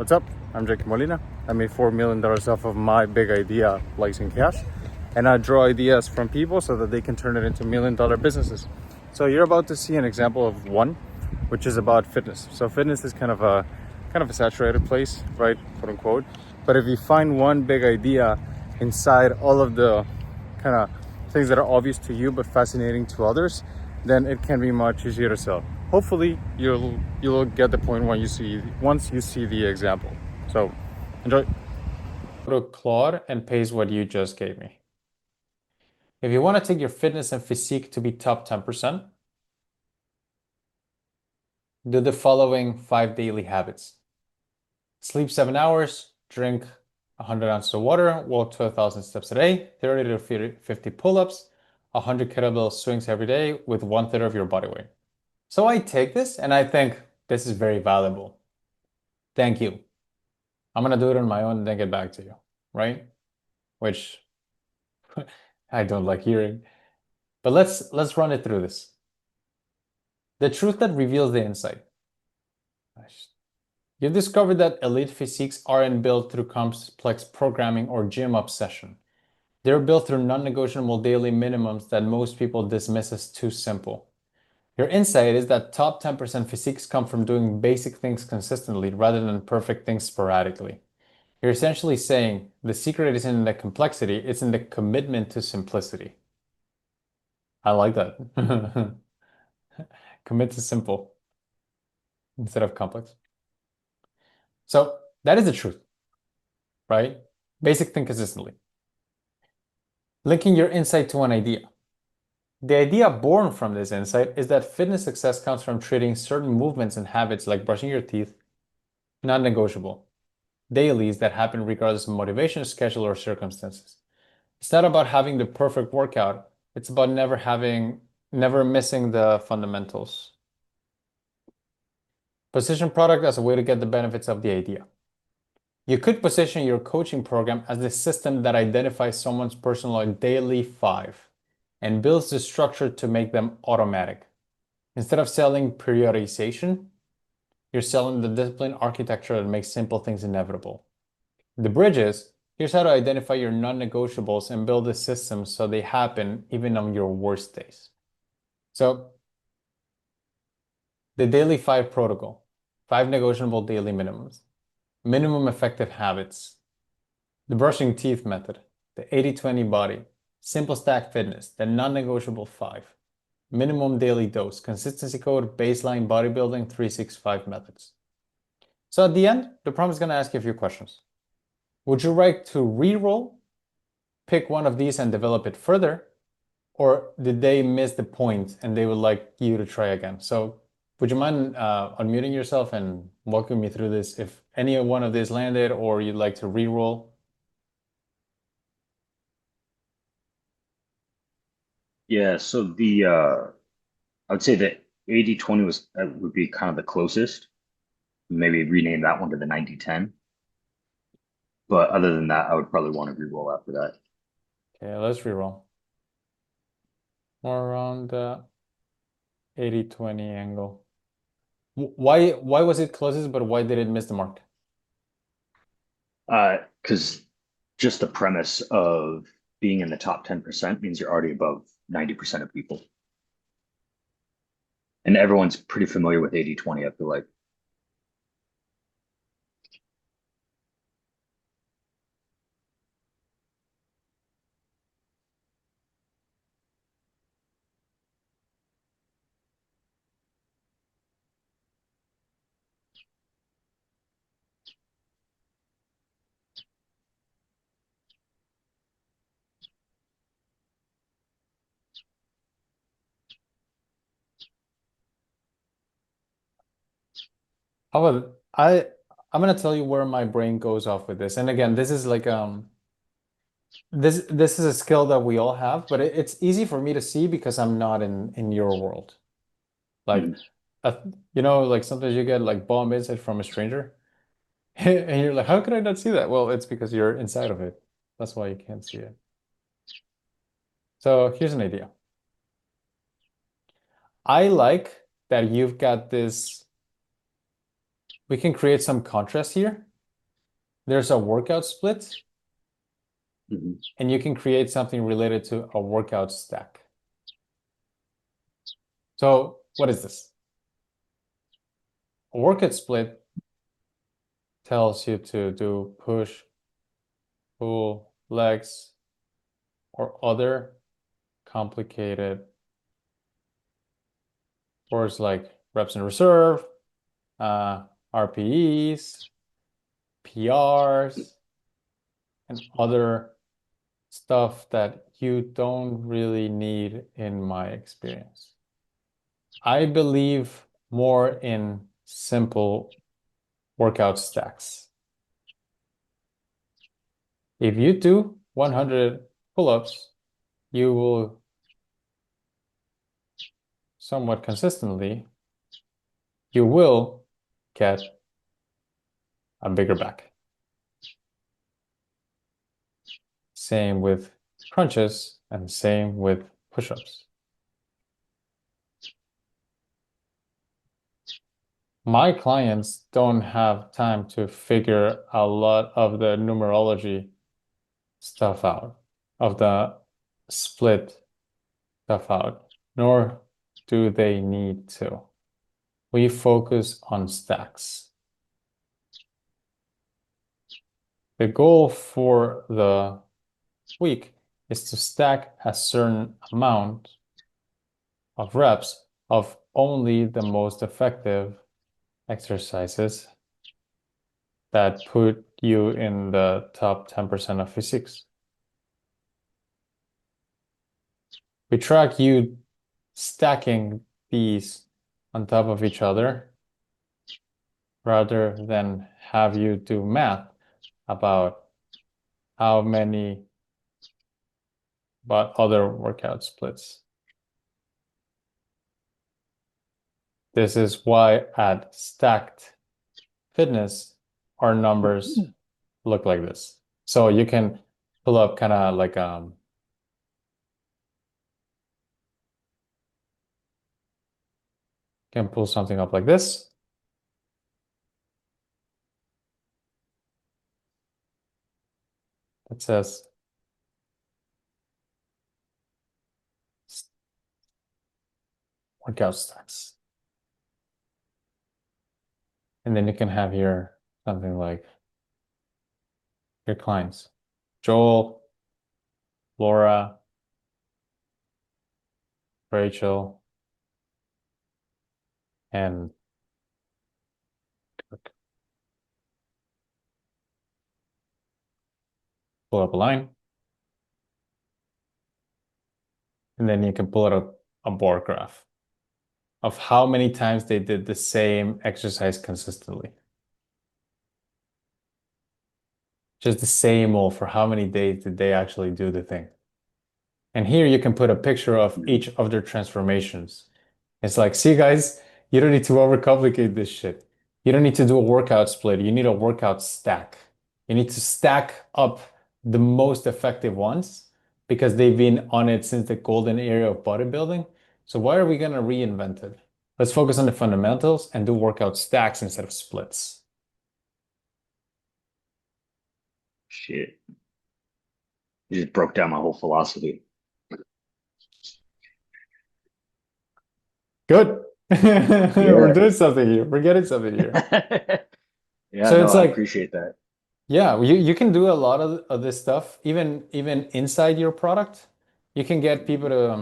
What's up? I'm Jake Molina. I made $4 million off of my big idea, placing cash. And I draw ideas from people so that they can turn it into $1 million businesses. So you're about to see an example of one, which is about fitness. So fitness is kind of a saturated place, right? Quote unquote. But if you find one big idea inside all of the kind of things that are obvious to you but fascinating to others, then it can be much easier to sell. Hopefully you'll get the point once you see the example. So enjoy. Go to Claude and paste what you just gave me. If you want to take your fitness and physique to be top 10%, do the following 5 daily habits. Sleep 7 hours, drink 100 ounces of water, walk 12,000 steps a day, 30 to 50 pull-ups, 100 kettlebell swings every day with 1/3 of your body weight. So I take this and I think this is very valuable. Thank you. I'm gonna do it on my own and then get back to you, right? Which I don't like hearing. But let's run it through this. The truth that reveals the insight. You've discovered that elite physiques aren't built through complex programming or gym obsession. They're built through non-negotiable daily minimums that most people dismiss as too simple. Your insight is that top 10% physiques come from doing basic things consistently rather than perfect things sporadically. You're essentially saying the secret isn't in the complexity, it's in the commitment to simplicity. I like that. Commit to simple instead of complex. So that is the truth, right? Basic thing consistently. Linking your insight to an idea. The idea born from this insight is that fitness success comes from treating certain movements and habits like brushing your teeth non-negotiable, dailies that happen regardless of motivation, schedule, or circumstances. It's not about having the perfect workout. It's about never missing the fundamentals. Position product as a way to get the benefits of the idea. You could position your coaching program as the system that identifies someone's personal daily 5 and builds the structure to make them automatic. Instead of selling periodization, you're selling the discipline architecture that makes simple things inevitable. The bridges, here's how to identify your non-negotiables and build a system so they happen even on your worst days. So, the daily 5 protocol, 5 negotiable daily minimums, minimum effective habits, the brushing teeth method, the 80-20 body, simple stack fitness, the non-negotiable 5, minimum daily dose, consistency code, baseline bodybuilding, 365 methods. So at the end, the prompt is going to ask you a few questions. Would you like to re-roll, pick one of these and develop it further? Or did they miss the point and they would like you to try again? So would you mind unmuting yourself and walking me through this if any one of these landed or you'd like to re-roll? Yeah, so I would say that 80-20 would be kind of the closest. Maybe rename that one to the 90-10. But other than that, I would probably want to re-roll after that. Okay, let's re-roll. More around the 80-20 angle. Why was it closest, but why did it miss the mark? Because just the premise of being in the top 10% means you're already above 90% of people. And everyone's pretty familiar with 80-20, I feel like. How about I'm gonna tell you where my brain goes off with this. And again, this is like this is a skill that we all have, but it's easy for me to see because I'm not in your world. Like Mhm. uh, like sometimes you get like bomb insight from a stranger, and you're like, how could I not see that? Well, it's because you're inside of it. That's why you can't see it. So here's an idea. I like that you've got this. We can create some contrast here. there's a workout split, Mhm. and you can create something related to a workout stack. So what is this? A workout split tells you to do push, pull, legs, or other complicated words like reps in reserve, uh, RPEs, PRs, and other stuff that you don't really need in my experience. I believe more in simple workout stacks. If you do 100 pull-ups, you will somewhat consistently, you will get a bigger back. Same with crunches and same with push-ups. My clients don't have time to figure a lot of the numerology stuff out, of the split stuff out, nor do they need to. We focus on stacks. The goal for the week is to stack a certain amount of reps of only the most effective exercises that put you in the top 10% of physiques. We track you stacking these on top of each other rather than have you do math about how many but other workout splits. This is why at Stacked Fitness, our numbers look like this. So you can pull up kind of like can pull something up like this. That says workout stacks. And then you can have here something like your clients, Joel, Laura, Rachel, and pull up a line. And then you can pull out a bar graph of how many times they did the same exercise consistently. Just the same old for how many days did they actually do the thing. And here you can put a picture of Mhm. each of their transformations. It's like, see guys, you don't need to overcomplicate this shit. You don't need to do a workout split. You need a workout stack. You need to stack up the most effective ones because they've been on it since the golden era of bodybuilding. So why are we going to reinvent it? Let's focus on the fundamentals and do workout stacks instead of splits. Shit. You just broke down my whole philosophy. Good. We're Yeah. doing something here. We're getting something here. Yeah, So no, it's I like, appreciate that. yeah, you can do a lot of this stuff, even inside your product. You can get people to